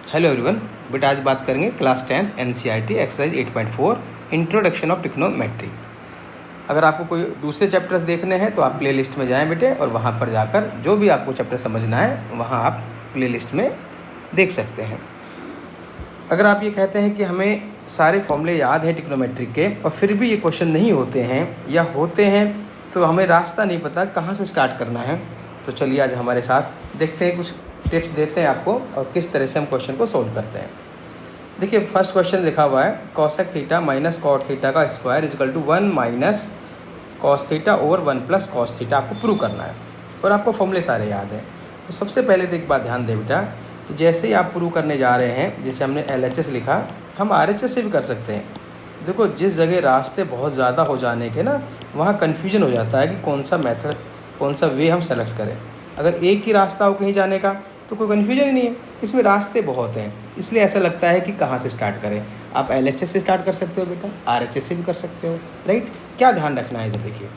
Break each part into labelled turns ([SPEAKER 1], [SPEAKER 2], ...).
[SPEAKER 1] Hello everyone, बेटा आज बात करेंगे class 10th NCERT exercise 8.4 introduction of trigonometry. अगर आपको कोई दूसरे चैप्टर्स देखने हैं तो आप प्लेलिस्ट में जाएं बेटे, और वहां पर जाकर जो भी आपको चैप्टर समझना है वहां आप प्लेलिस्ट में देख सकते हैं। अगर आप ये कहते हैं कि हमें सारे फॉर्मूले याद हैं ट्रिग्नोमेट्री के और फिर भी ये क्वेश्चन नहीं होते हैं या होते हैं तो हमें रास्ता नहीं पता कहाँ से स्टार्ट करना है, तो चलिए आज हमारे साथ देखते हैं, कुछ टिप्स देते हैं आपको और किस तरह से हम क्वेश्चन को सोल्व करते हैं। देखिए फर्स्ट क्वेश्चन लिखा हुआ है cosec theta minus cot theta का square equal to 1 minus cos theta over 1 plus cos theta आपको प्रूव करना है और आपको फॉर्मूले सारे याद हैं। तो सबसे पहले तो एक बात ध्यान दें बेटा कि जैसे ही आप प्रूव करने जा रहे हैं, जैसे हमने LHS लिखा, हम RHS से भी कर सकते हैं। देखो जिस जगह रास्ते बहुत ज़्यादा हो जाने के ना, वहाँ कन्फ्यूजन हो जाता है कि कौन सा मेथड, कौन सा वे हम सेलेक्ट करें। अगर एक ही रास्ता हो कहीं जाने का तो कोई कन्फ्यूजन ही नहीं है, इसमें रास्ते बहुत हैं, इसलिए ऐसा लगता है कि कहाँ से स्टार्ट करें। आप LHS से स्टार्ट कर सकते हो बेटा, RHS से भी कर सकते हो, राइट। क्या ध्यान रखना है इधर देखिए,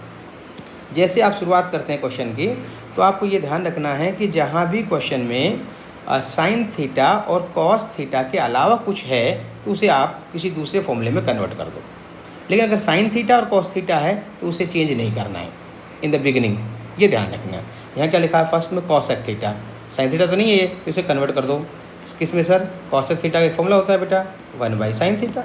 [SPEAKER 1] जैसे आप शुरुआत करते हैं क्वेश्चन की तो आपको ये ध्यान रखना है कि जहाँ भी क्वेश्चन में साइन थीटा और कॉस थीटा के अलावा कुछ है तो उसे आप किसी दूसरे फॉर्मूले में कन्वर्ट कर दो। लेकिन अगर साइन थीटा और कॉस थीटा है तो उसे चेंज नहीं करना है इन द बिगिनिंग, ये ध्यान रखना है। यहाँ क्या लिखा है फर्स्ट में कॉसेक थीटा, साइन थीटा तो नहीं है ये, तो इसे कन्वर्ट कर दो किस में सर, कॉसेक थीटा का फॉर्मूला होता है बेटा 1 sine theta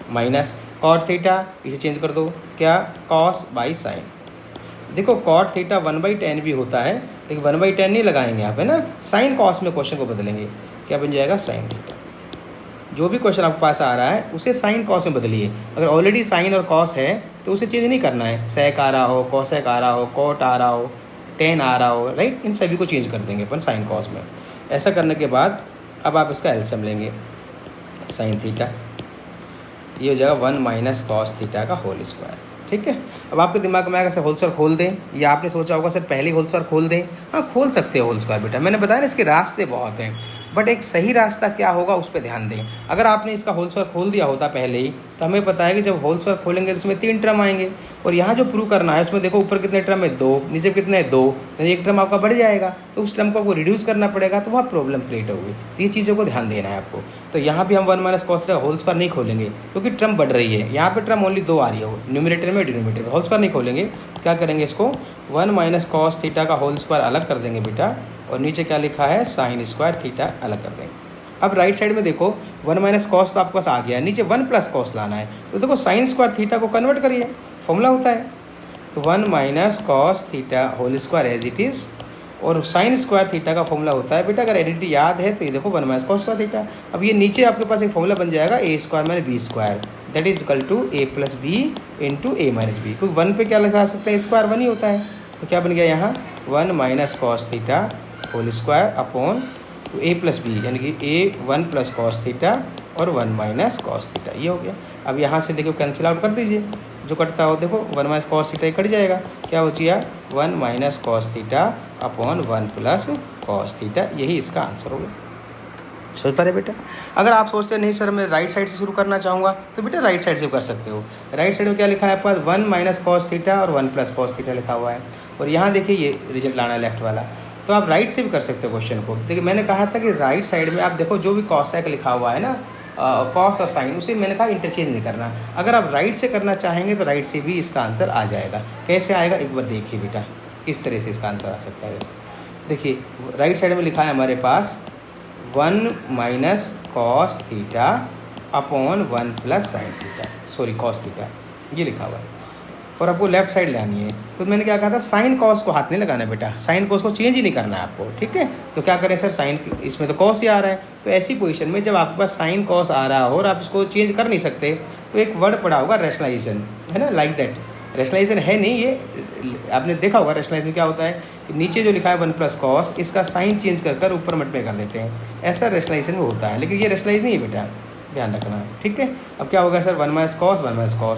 [SPEAKER 1] minus cot theta, इसे चेंज कर दो क्या, कॉस बाई साइन। देखो कॉट थीटा 1/10 भी होता है, लेकिन 1/10 नहीं लगाएंगे आप, है ना, साइन कॉस में क्वेश्चन को बदलेंगे, क्या बन जाएगा साइन थीटा। जो भी क्वेश्चन आपके पास आ रहा है उसे साइन कॉस में बदलिए। अगर ऑलरेडी साइन और कॉस है तो उसे चेंज नहीं करना है, सेक आ रहा हो, कॉसेक आ रहा हो, कॉट आ रहा हो, टेन आ रहा हो, राइट, इन सभी को चेंज कर देंगे अपन साइन कॉस में। ऐसा करने के बाद अब आप इसका एलसीएम लेंगे, साइन थीटा ये हो जाएगा 1 माइनस कॉस थीटा का होल स्क्वायर, ठीक है। अब आपके दिमाग में आएगा सर होल स्क्वायर खोल दें, या आपने सोचा होगा सर पहले होल स्क्वायर खोल दें। हाँ खोल सकते हो होल स्क्वायर बेटा, मैंने बताया ना इसके रास्ते बहुत हैं, बट एक सही रास्ता क्या होगा उस पर ध्यान दें। अगर आपने इसका होल स्क्वायर खोल दिया होता पहले ही तो हमें पता है कि जब होल स्क्वायर खोलेंगे तो इसमें 3 टर्म आएंगे, और यहाँ जो प्रूव करना है उसमें देखो ऊपर कितने टर्म है 2, नीचे कितने 2, एक टर्म आपका बढ़ जाएगा तो उस टर्म को आपको रिड्यूस करना पड़ेगा, तो वहाँ प्रॉब्लम क्रिएट होगी। तो ये चीज़ों को ध्यान देना है आपको। तो यहाँ भी हम 1 minus cos theta whole square नहीं खोलेंगे क्योंकि टर्म बढ़ रही है, यहाँ पे टर्म ओनली 2 आ रही है, न्यूमरेटर में डिनोमिनेटर में, होल स्क्वायर नहीं खोलेंगे। क्या करेंगे इसको 1 माइनस कॉस थीटा का होल स्क्वायर अलग कर देंगे बेटा, और नीचे क्या लिखा है साइन स्क्वायर थीटा अलग कर देंगे। अब राइट साइड में देखो 1 माइनस कॉस तो आपके पास आ गया है, नीचे 1 प्लस कॉस लाना है, तो देखो साइन स्क्वायर थीटा को कन्वर्ट करिए, फॉर्मूला होता है तो 1 minus cos theta whole square as it is, और साइन स्क्वायर थीटा का फॉर्मूला होता है बेटा, अगर आइडेंटिटी याद है तो ये देखो 1 माइनस कॉस स्क्वायर थीटा। अब ये नीचे आपके पास एक फॉर्मूला बन जाएगा A square minus B square, that is equal to A plus B into A minus B, क्योंकि 1 पे क्या लगा सकते हैं, स्क्वायर 1 ही होता है, तो क्या बन गया यहाँ 1 minus cos theta whole square upon A plus B, यानी कि ए 1 प्लस कॉस थीटा और 1 माइनस कॉस थीटा, ये हो गया। अब यहाँ से देखो कैंसिल आउट कर दीजिए, जो कटता हो देखो 1 माइनस कॉस थीटा कट जाएगा, क्या हो गया 1 minus cos theta upon 1 plus cos theta, यही इसका आंसर होगा। सोच पा रहे बेटा। अगर आप सोचते नहीं सर मैं राइट साइड से शुरू करना चाहूँगा तो बेटा राइट साइड से कर सकते हो। राइट साइड में क्या लिखा है आपके पास 1 माइनस कॉस थीटा और 1 प्लस कॉस थीटा लिखा हुआ है, और यहाँ देखिए ये रिजल्ट लाना है लेफ्ट वाला, तो आप राइट से भी कर सकते हो क्वेश्चन को। देखिए मैंने कहा था कि राइट साइड में आप देखो जो भी कॉसेक लिखा हुआ है ना, कॉस और साइन, उसे मैंने कहा इंटरचेंज नहीं करना। अगर आप राइट से करना चाहेंगे तो राइट से भी इसका आंसर आ जाएगा। कैसे आएगा एक बार देखिए बेटा, किस तरह से इसका आंसर आ सकता है। देखिए राइट साइड में लिखा है हमारे पास 1 minus cos theta upon 1 plus sine theta, sorry cos theta, ये लिखा हुआ है, और आपको लेफ्ट साइड लानी है। तो मैंने क्या कहा था साइन कॉस को हाथ नहीं लगाना बेटा, साइन कॉस को चेंज ही नहीं करना है आपको, ठीक है। तो क्या करें सर, साइन इसमें तो कॉस ही आ रहा है, तो ऐसी पोजीशन में जब आपके पास साइन कॉस आ रहा हो और आप इसको चेंज कर नहीं सकते, तो एक वर्ड पड़ा होगा रैशनलाइजेशन, है ना, लाइक दैट। रैशनलाइजेशन है नहीं, ये आपने देखा होगा रैशनलाइजेशन क्या होता है, नीचे जो लिखा है 1 प्लस कॉस, इसका साइन चेंज कर ऊपर मल्टीप्लाई कर देते हैं, ऐसा रैशनलाइजेशन में होता है, लेकिन ये रैशनलाइज नहीं है बेटा, ध्यान रखना, ठीक है। अब क्या होगा sir 1 minus cos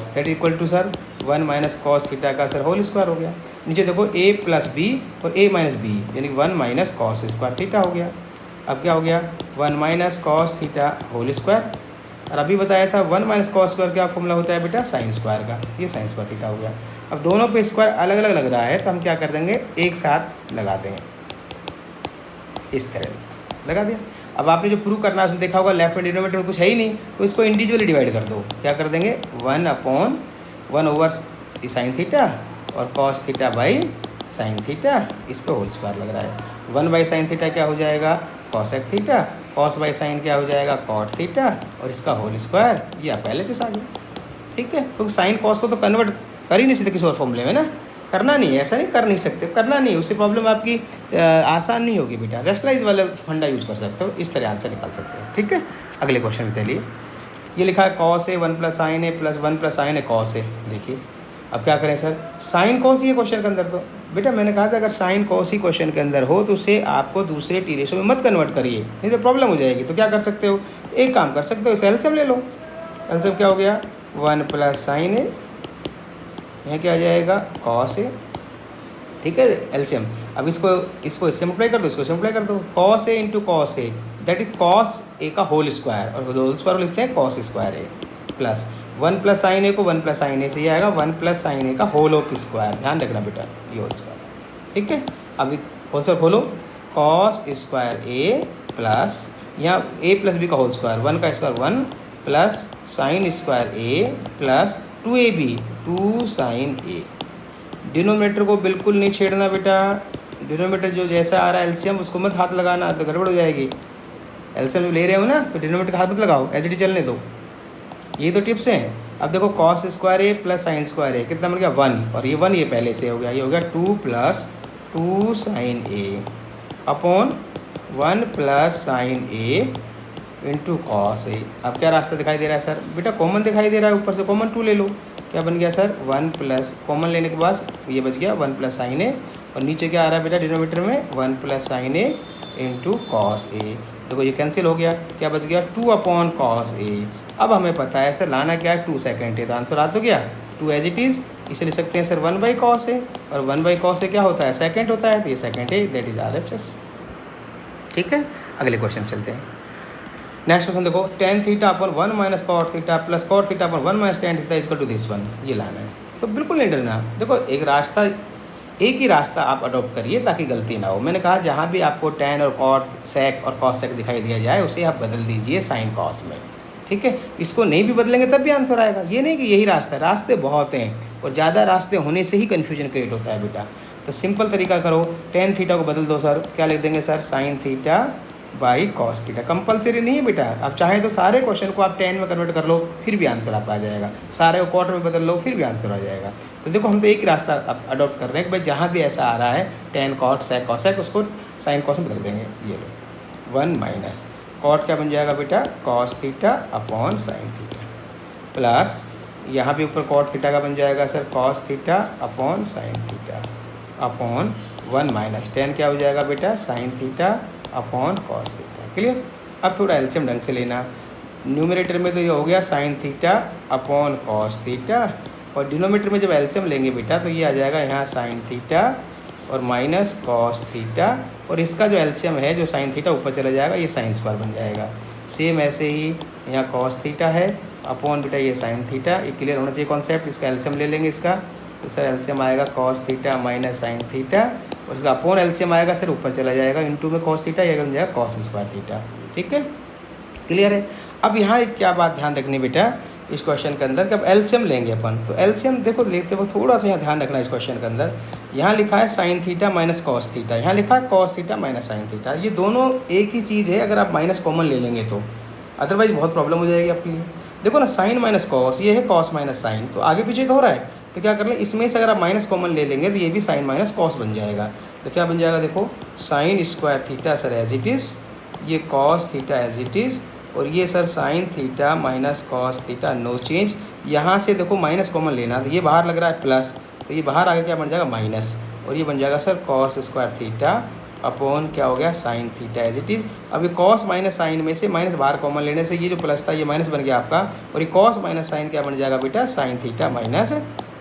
[SPEAKER 1] that equal to sir 1 minus cos theta का सर होल स्क्वायर हो गया। नीचे देखो ए प्लस बी और ए माइनस बी, यानी 1 माइनस कॉस स्क्वायर थीटा हो गया। अब क्या हो गया 1 minus cos theta whole square, और अभी बताया था 1 माइनस कॉस स्क्वायर क्या फॉर्मूला होता है बेटा साइन स्क्वायर का, ये साइन स्क्वायर थीटा हो गया। अब दोनों पे स्क्वायर अलग अलग लग रहा है तो हम क्या कर देंगे एक साथ लगा देंगे, इस तरह लगा दिया। अब आपने जो प्रूव करना है उसमें देखा होगा लेफ्ट में डिनोमिनेटर में कुछ है ही नहीं, तो इसको इंडिविजुअली डिवाइड कर दो। क्या कर देंगे 1/1 ओवर साइन थीटा और cos theta by sine theta, इस पर होल स्क्वायर लग रहा है। 1 बाई साइन थीटा क्या हो जाएगा cosec theta, cos by sign क्या हो जाएगा कॉट थीटा और इसका होल स्क्वायर, ये आप पहले से आ गया। ठीक है, क्योंकि साइन कॉस को तो कन्वर्ट कर ही नहीं सकते किसी और फॉर्मूले में ना, करना नहीं है, ऐसा नहीं कर नहीं सकते, करना नहीं, उससे प्रॉब्लम आपकी आसान नहीं होगी बेटा। रेशनलाइज वाला फंडा यूज कर सकते हो, इस तरह आंसर निकाल सकते हो। ठीक है, अगले क्वेश्चन में चलिए। ये लिखा है cos A 1 + sin a + 1 + sin a cos a। देखिए अब क्या करें सर, साइन कॉस ही है क्वेश्चन के अंदर, तो बेटा मैंने कहा था अगर साइन कॉस ही क्वेश्चन के अंदर हो तो उसे आपको दूसरे टी रेशो में मत कन्वर्ट करिए, नहीं तो प्रॉब्लम हो जाएगी। तो क्या कर सकते हो, एक काम कर सकते हो, इसका एलसीएम ले लो। एलसीएम क्या हो गया 1 + sin a, यहाँ क्या आ जाएगा cos a। ठीक है एलसीएम, अब इसको इससे मल्टीप्लाई कर दो, इसको सिंप्लाई कर दो, cos a × cos a that is cos a का होल स्क्वायर, और होल स्क्वायर लिखते हैं cos square a plus 1 + sin a को 1 + sin a से ये आएगा 1 + sin a का होल ऑफ स्क्वायर, ध्यान रखना बेटा ये होल स्क्वायर। ठीक है, अब होल स्क्वायर खोलो, cos स्क्वायर a प्लस यहाँ a + b का होल स्क्वायर 1 का square 1 plus sin square a plus 2ab 2 sin a। Denominator को बिल्कुल नहीं छेड़ना बेटा, डिनोमिनेटर जो जैसा आ रहा है एलसीएम उसको मत हाथ लगाना, तो गड़बड़ हो जाएगी। एलसीएम जो ले रहे हो ना तो डिनोमिनेटर का हाथ मत लगाओ, एच डी चलने दो, ये तो टिप्स हैं। अब देखो cos square a plus sine square a कितना बन गया 1, और ये 1 ये पहले से हो गया, ये हो गया 2 + 2 sin a upon 1 + sin a × cos a। अब क्या रास्ता दिखाई दे रहा है सर, बेटा कॉमन दिखाई दे रहा है, ऊपर से कॉमन 2 ले लो, क्या बन गया सर 1 प्लस कॉमन लेने के बाद ये बच गया 1 + sin a, और नीचे क्या आ रहा है बेटा डिनोमिनेटर में 1 + sin a × cos a। देखो ये कैंसिल हो गया, क्या बच गया 2/cos a। अब हमें पता है सर लाना क्या है 2 सेकेंड है, तो आंसर आ तो गया 2 एज इट इज़, इसे लिख सकते हैं सर 1/cos a, और 1/cos a क्या होता है सेकेंड होता है, तो ये सेकेंड है, दैट इज RHS। ठीक है, अगले क्वेश्चन चलते हैं। नेक्स्ट क्वेश्चन देखो tan θ/1 - cot θ plus cot θ/1 - tan θ equal to this one, ये लाना है। तो बिल्कुल नहीं डरना, देखो एक ही रास्ता आप अडॉप्ट करिए ताकि गलती ना हो। मैंने कहा जहाँ भी आपको tan और cot sec और cos sec दिखाई दिया जाए उसे आप बदल दीजिए sin cos में। ठीक है, इसको नहीं भी बदलेंगे तब भी आंसर आएगा, ये नहीं कि यही रास्ता है, रास्ते बहुत हैं और ज़्यादा रास्ते होने से ही कन्फ्यूजन क्रिएट होता है बेटा। तो सिंपल तरीका करो, tan थीटा को बदल दो सर, क्या लिख देंगे सर sin θ/cos θ। कंपलसरी नहीं है बेटा, आप चाहें तो सारे क्वेश्चन को आप tan में कन्वर्ट कर लो फिर भी आंसर आप आ जाएगा, सारे को cot में बदल लो फिर भी आंसर आ जाएगा। तो देखो हम तो एक रास्ता अडॉप्ट कर रहे हैं कि भाई जहाँ भी ऐसा आ रहा है tan cot sec cos sec उसको sin cos में बदल देंगे। ये लो 1 माइनस cot क्या बन जाएगा बेटा cos θ/sin θ प्लस यहाँ भी ऊपर cot θ का बन जाएगा sir cos θ/sin θ upon 1 minus tan क्या हो जाएगा बेटा sin θ/cos θ। क्लियर, अब थोड़ा एलसीएम ढंग से लेना, न्यूमरेटर में तो ये हो गया sin θ/cos θ, और डिनोमिनेटर में जब एलसीएम लेंगे बेटा तो ये आ जाएगा यहाँ sin θ और माइनस cos θ, और इसका जो एलसीएम है जो sin θ ऊपर चला जाएगा, ये sin स्क्वायर बन जाएगा। सेम ऐसे ही यहाँ cos θ है अपॉन बेटा ये sin θ, ये क्लियर होना चाहिए कॉन्सेप्ट। इसका एलसीएम ले लेंगे इसका, तो सर एलसीएम आएगा cos θ माइनस sin θ, और इसका अपॉन एलसीएम आएगा सर ऊपर चला जाएगा इंटू में cos θ, ये बन जाएगा cos स्क्वायर θ। ठीक है, क्लियर है। अब यहाँ एक क्या बात ध्यान रखनी बेटा इस क्वेश्चन के अंदर कि अब एलसीएम लेंगे अपन, तो एलसीएम देखो लेते वक्त थोड़ा सा यहाँ ध्यान रखना इस क्वेश्चन के अंदर। यहाँ लिखा है sin θ माइनस cos θ, यहाँ लिखा है cos θ माइनस sin θ, ये दोनों एक ही चीज़ है अगर आप माइनस कॉमन ले लेंगे तो, अदरवाइज बहुत प्रॉब्लम हो जाएगी आपके लिए। देखो ना sin माइनस cos, ये है cos माइनस sin, तो आगे पीछे तो हो रहा है, तो क्या कर लें इसमें से अगर आप माइनस कॉमन ले लेंगे तो ये भी sin माइनस cos बन जाएगा। तो क्या बन जाएगा देखो sin square θ sir as it is, ये cos θ एज इट इज़, और ये sir sin θ minus cos θ no change. यहाँ से देखो माइनस कॉमन लेना, तो ये बाहर लग रहा है प्लस, तो ये बाहर आगे क्या बन जाएगा माइनस, और ये बन जाएगा सर cos स्क्वायर θ अपॉन क्या हो गया sin θ एज इट इज़। अब ये cos माइनस साइन में से माइनस बाहर कॉमन लेने से ये जो प्लस था ये माइनस बन गया आपका, और ये cos माइनस साइन क्या बन जाएगा बेटा sin θ माइनस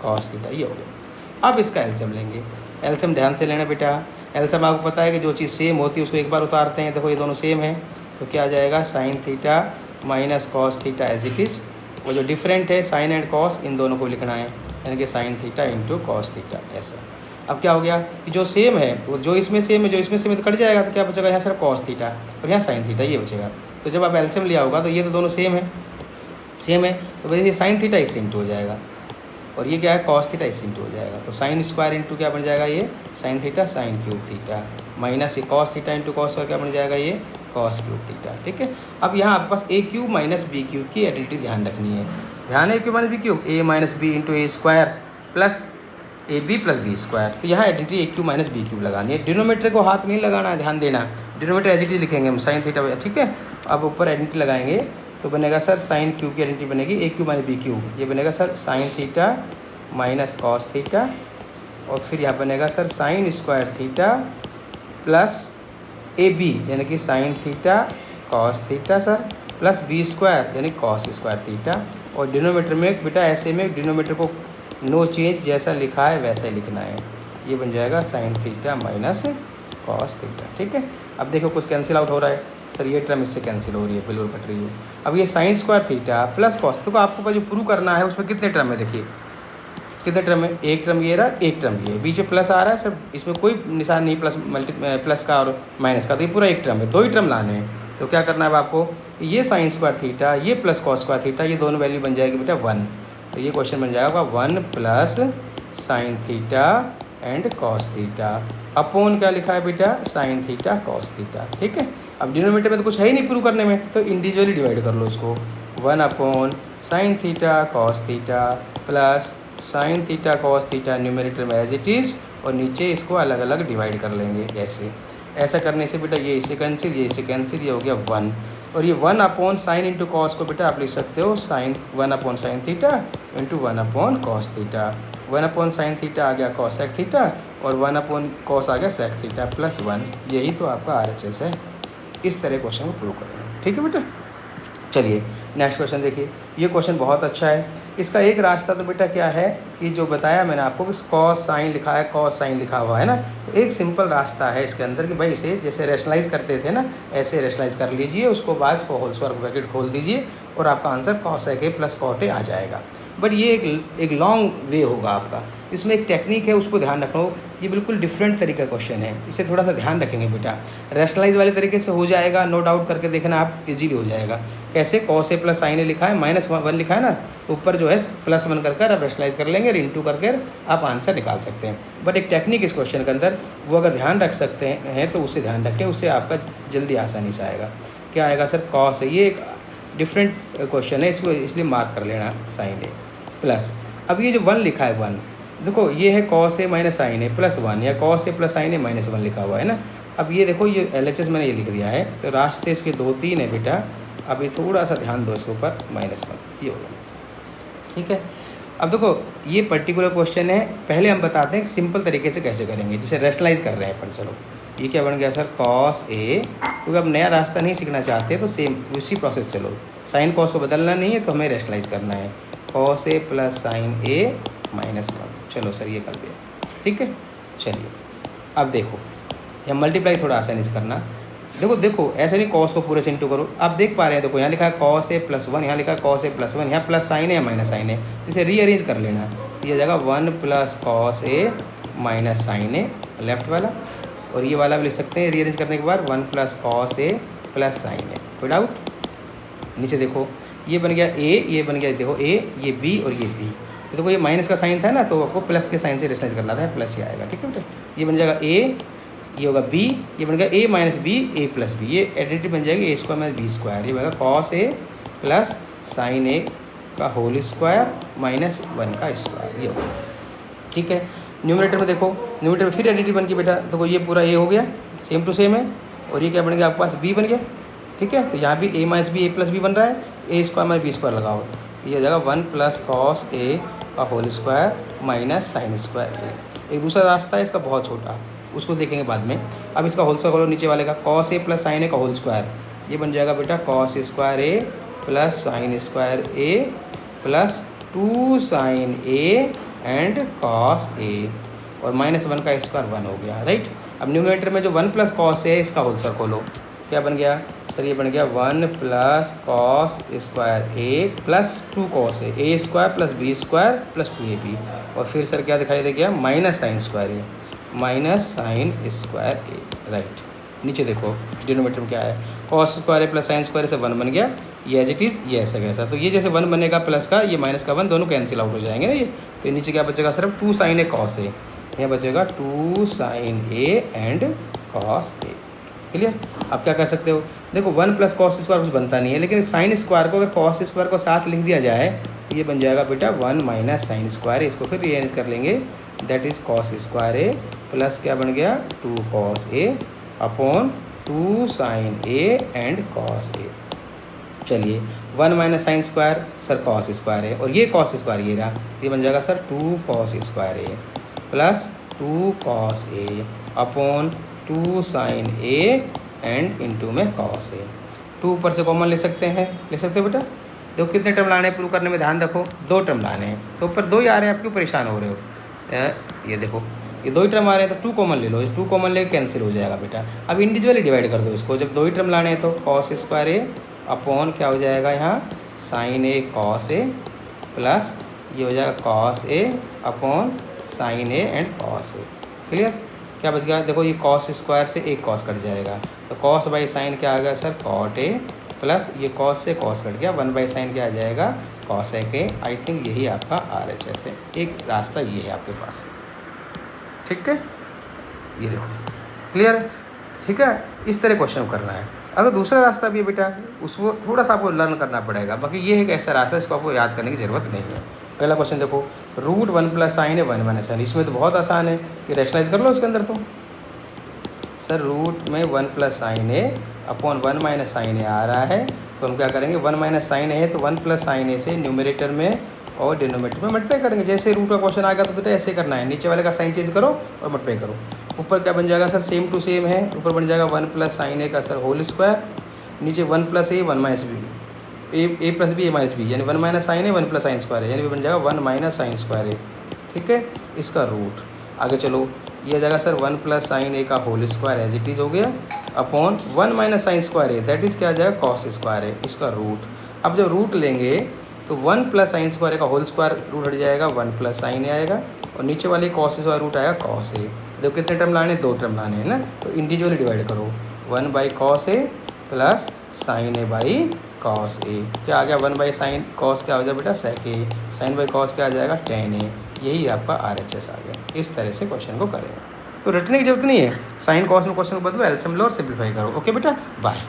[SPEAKER 1] cos θ, ये हो गया। अब इसका एलसीएम लेंगे, एलसीएम ध्यान से लेना बेटा। एलसीएम आपको पता है कि जो चीज़ सेम होती है उसको एक बार उतारते हैं, देखो ये दोनों सेम है, तो क्या आ जाएगा sin θ minus cos θ as it is, वो जो डिफरेंट है sin एंड cos इन दोनों को लिखना है, यानी कि sin θ इंटू cos θ ऐसा। अब क्या हो गया कि जो सेम है वो जो इसमें सेम है, जो इसमें सेम है तो कट जाएगा, तो क्या बचेगा यहाँ सर कॉस थीटा और यहाँ साइन थीटा, ये बचेगा। तो जब आप एलसीएम लिया होगा तो ये तो दोनों सेम है तो वैसे ये साइन थीटा इससे इंटू हो जाएगा और ये क्या है कॉस थीटा इससे इंटू हो जाएगा। तो साइन स्क्वायर इंटू क्या बन जाएगा ये sine theta sine cube theta minus ये cos theta into cos square क्या बन जाएगा ये कॉस क्यूब थीटा। ठीक है, अब यहाँ आपके पास A cube minus B cube की आइडेंटिटी ध्यान रखनी है। ध्यान है cube minus B cube A minus B into A square plus A B plus B square. तो यहाँ identity A cube minus B cube लगानी है। डिनोमीटर को हाथ नहीं लगाना है, ध्यान देना। डिनोमीटर एज इट इज लिखेंगे हम साइन थीटा। ठीक है, अब ऊपर आइडेंटिटी लगाएंगे तो बनेगा सर साइन क्यूब की आइडेंटिटी बनेगी A cube minus B cube, ये बनेगा sir sine theta minus cos theta और फिर यहाँ बनेगा sir sine square theta plus A B यानी कि sine theta cos theta sir plus B square यानी कॉस स्क्वायर थीटा। और डिनोमीटर में बेटा ऐसे में डिनोमीटर को नो चेंज जैसा लिखा है वैसा ही लिखना है। ये बन जाएगा sign theta minus cos theta. ठीक है, अब देखो कुछ कैंसिल आउट हो रहा है सर, ये टर्म इससे कैंसिल हो रही है, बिल्कुल कट रही है। अब ये sign square theta plus cos, तो आपको जो प्रूव करना है उसमें कितने टर्म है, देखिए कितने टर्म है, एक टर्म ये रहा, एक टर्म ये, बीच में प्लस आ रहा है सर, इसमें कोई निशान नहीं प्लस का और माइनस का, तो ये पूरा एक टर्म है, दो ही टर्म लाने हैं। तो क्या करना है आपको, ये साइन स्क्वायर थीटा ये प्लस कॉस स्क्वायर थीटा ये दोनों वैल्यू बन जाएगी बेटा 1। तो ये क्वेश्चन बन जाएगा 1 plus sine theta and cos theta upon क्या लिखा है बेटा साइन थीटा कॉस थीटा। ठीक है, अब डिनोमीटर में तो कुछ है ही नहीं प्रूव करने में, तो इंडिविजुअली डिवाइड कर लो इसको। 1 upon sine theta cos theta plus sign theta cos theta numerator में एज इट इज़ और नीचे इसको अलग अलग डिवाइड कर लेंगे ऐसे। ऐसा करने से बेटा ये इसे कैंसिल ये हो गया 1 और ये 1 अपॉन साइन इंटू कॉस को बेटा आप लिख सकते हो sine 1 upon sine theta into 1 upon cos theta. 1 upon sine theta आ गया कॉसेक थीटा और 1 अपॉन कॉस आ गया सेक थीटा प्लस 1। यही तो आपका RHS है। इस तरह क्वेश्चन को प्रूव करना। ठीक है बेटा, चलिए नेक्स्ट क्वेश्चन देखिए। ये क्वेश्चन बहुत अच्छा है। इसका एक रास्ता तो बेटा क्या है कि जो बताया मैंने आपको कि कॉस साइन लिखा है, कॉस साइन लिखा हुआ है ना, तो एक सिंपल रास्ता है इसके अंदर कि भाई इसे जैसे रेशनलाइज करते थे ना ऐसे रेशनलाइज कर लीजिए, उसको बाद होल स्क्वायर ब्रैकेट खोल दीजिए और आपका answer cosec A plus cot A आ जाएगा। बट ये एक लॉन्ग वे होगा आपका, इसमें एक टेक्निक है उसको ध्यान रखो। ये बिल्कुल डिफरेंट तरीके का क्वेश्चन है, इसे थोड़ा सा ध्यान रखेंगे बेटा। रेशनलाइज वाले तरीके से हो जाएगा, नो डाउट करके देखना आप, इजीली हो जाएगा। कैसे, कॉस ए प्लस साइन ए लिखा है -1 लिखा है ना, ऊपर जो है +1 कर आप रेशनलाइज कर लेंगे और इंटू करके आप आंसर निकाल सकते हैं। बट एक टेक्निक इस क्वेश्चन के अंदर वो अगर ध्यान रख सकते हैं तो उसे ध्यान रखें, उससे आपका जल्दी आसानी से आएगा। क्या आएगा सर, कॉस है, ये एक डिफरेंट क्वेश्चन है, इसको इसलिए मार्क कर लेना साइन ए प्लस। अब ये जो 1 लिखा है 1, देखो ये है cos A minus sign A plus 1 या कॉस ए प्लस साइन ए -1 लिखा हुआ है ना। अब ये देखो ये LHS मैंने ये लिख दिया है, तो रास्ते इसके 2-3 है बेटा। अब ये थोड़ा सा ध्यान दो इसके ऊपर -1 ये हो गया। ठीक है, अब देखो ये पर्टिकुलर क्वेश्चन है, पहले हम बताते हैं कि सिंपल तरीके से कैसे करेंगे, जैसे रेशनलाइज कर रहे हैं अपन। चलो ये क्या बन गया सर, कॉस ए, क्योंकि अब नया रास्ता नहीं सीखना चाहते तो सेम उसी प्रोसेस चलो। साइन कॉस को बदलना नहीं है तो हमें रेशनलाइज करना है, कॉस ए प्लस साइन ए -1। चलो सर ये कर दिया। ठीक है, चलिए अब देखो यहाँ मल्टीप्लाई थोड़ा आसानी से करना। देखो ऐसे नहीं कॉस को पूरे से इंटू करो, आप देख पा रहे हैं। देखो यहाँ लिखा है कॉस ए प्लस 1, यहाँ लिखा है कॉस ए प्लस 1, यहाँ प्लस साइन है या माइनस साइन है, इसे रीअरेंज कर लेना। ये जगह 1 प्लस कॉस ए माइनस साइन ए लेफ्ट वाला, और ये वाला भी लिख सकते हैं रीअरेंज करने के बाद 1 plus cos A plus sine ए। कोई डाउट? नीचे देखो ये बन गया ए, ये बन गया देखो ए, ये बी और ये बी। तो देखो ये माइनस का साइन था ना, तो आपको प्लस के साइन से रेशनलाइज करना था, प्लस ही आएगा। ठीक है बेटा, ये बन जाएगा ए, ये होगा बी, ये बन गया ए minus B A plus B, ये आइडेंटिटी बन जाएगी a² माइनस बी स्क्वायर। ये बनेगा cos A plus sine A का होल स्क्वायर -1 का स्क्वायर, ये होगा। ठीक है, न्यूमरेटर में देखो, न्यूमरेटर में फिर आइडेंटिटी बन गई बेटा। देखो ये पूरा ए हो गया, सेम टू सेम है, और ये क्या बन गया आपके पास बी बन गया। ठीक है, तो यहाँ भी a minus B A plus B बन रहा है, a² माइनस बी स्क्वायर लगाओ, तो ये जगह 1 प्लस कॉस ए का whole square minus sine square. एक दूसरा रास्ता है इसका बहुत छोटा, उसको देखेंगे बाद में। अब इसका होल स्क्वायर करो नीचे वाले का, cos A plus sine A का होल स्क्वायर, ये बन जाएगा बेटा cos square A plus sine square A plus 2 sine A and cos A, और -1 का स्क्वायर 1 हो गया, राइट। अब न्यूमरेटर में जो 1 प्लस कॉस ए इसका होल स्क्वायर खोलो, क्या बन गया सर, ये बन गया 1 plus cos square A plus 2 cos A, a² plus b² plus 2ab, और फिर सर क्या दिखाई दे गया माइनस साइन स्क्वायर ए। माइनस साइन स्क्वायर ए, राइट। नीचे देखो डिनोमीटर में क्या है, cos square A plus sine square से 1 बन गया, ये एज इट इज़, ये ऐसा कैसा, तो ये जैसे 1 बनेगा प्लस का, ये माइनस का 1, दोनों कैंसिल आउट हो जाएंगे ना ये, तो नीचे क्या बचेगा, सिर्फ 2 साइन ए कॉस ए, यहाँ बचेगा 2 sine A and cos A. Clear. आप क्या कर सकते हो, देखो 1 प्लस कॉस स्क्वायर कुछ बनता नहीं है, लेकिन साइन स्क्वायर को अगर कॉस स्क्वायर को साथ लिख दिया जाए तो ये बन जाएगा बेटा 1 माइनस साइन स्क्वायर, इसको फिर रीअरेंज कर लेंगे, that is cos square A plus क्या बन गया 2 cos A upon 2 sine A and cos A. चलिए 1 minus sine square sir cos square है, और ये कॉस स्क्वायर ये रहा, ये बन जाएगा sir 2 cos square A plus 2 cos A upon 2 sine A and into में कॉस ए। 2 ऊपर से कॉमन ले सकते हैं, ले सकते हो बेटा। देखो कितने टर्म लाने हैं प्रूव करने में, ध्यान रखो 2 टर्म लाने हैं, तो ऊपर 2 ही आ रहे हैं, आप क्यों परेशान हो रहे हो। ये देखो ये 2 ही टर्म आ रहे हैं तो 2 कॉमन ले लो, 2 कॉमन ले कैंसिल हो जाएगा बेटा। अब इंडिविजुअली डिवाइड कर दो इसको, जब 2 ही टर्म लाने हैं तो कॉस स्क्वायर ए अपॉन क्या हो जाएगा यहाँ sign A cos A plus ये हो जाएगा cos A upon sine A and cos A. Clear. क्या बच गया, देखो ये कॉस स्क्वायर से एक कॉस कट जाएगा, तो कॉस बाई साइन क्या आ गया सर कॉट ए प्लस ये कॉस से कॉस कट गया, 1 बाई साइन क्या आ जाएगा कॉस ए के। आई थिंक यही आपका आर एच एस है, एक रास्ता ये है आपके पास, ठीक है। ये देखो क्लियर, ठीक है। इस तरह क्वेश्चन करना है। अगर दूसरा रास्ता भी है बेटा, उसको थोड़ा सा आपको लर्न करना पड़ेगा, बाकी ये एक ऐसा रास्ता है इसको आपको याद करने की ज़रूरत नहीं है। पहला क्वेश्चन देखो, रूट 1 प्लस साइन है 1 माइनस साइन, इसमें तो बहुत आसान है, कि रैशनलाइज कर लो इसके अंदर। तो सर रूट में 1 प्लस साइन है अपॉन 1 माइनस साइन ए आ रहा है, तो हम क्या करेंगे 1 माइनस साइन है तो 1 प्लस साइन ए से न्यूमरेटर में और डिनोमीटर में मल्टीप्लाई करेंगे। जैसे रूट का क्वेश्चन आएगा तो बेटा ऐसे करना है, नीचे वाले का साइन चेंज करो और मल्टीप्लाई करो। ऊपर क्या बन जाएगा सर सेम टू सेम है, ऊपर बन जाएगा 1 प्लस साइन ए का सर होल स्क्वायर, नीचे 1 plus A 1 minus B, A plus B A minus B, यानी 1 माइनस साइन है 1 प्लस साइन स्क्वायर है, यानी बन जाएगा 1 माइनस साइन स्क्वायर है, ठीक है। इसका रूट आगे चलो, ये आ जाएगा सर 1 प्लस साइन ए का whole square as it is हो गया अपॉन 1 माइनस साइन स्क्वायर है, दैट इज क्या आ जाएगा कॉस स्क्वायर है, इसका रूट। अब जब रूट लेंगे तो 1 प्लस साइन स्क्वायर का होल स्क्वायर रूट हट जाएगा, 1 प्लस साइन ए आएगा, और नीचे वाले कॉस स्क्वायर रूट आएगा कॉस ए। देखो कितने टर्म लाने, 2 टर्म लाने हैं ना, तो इंडिविजुअली डिवाइड करो, 1 by cos A plus sine A by cos A, क्या आ गया 1 बाई साइन कॉस क्या हो जाएगा बेटा सेक ए, साइन बाई कॉस क्या आ जाएगा टेन ए, यही आपका आर एच एस आ गया। इस तरह से क्वेश्चन को करें, तो रटने की जरूरत नहीं है, साइन कॉस में क्वेश्चन को बदलो, एलसीएम लो और सिंप्लीफाई करो। ओके बेटा, बाय।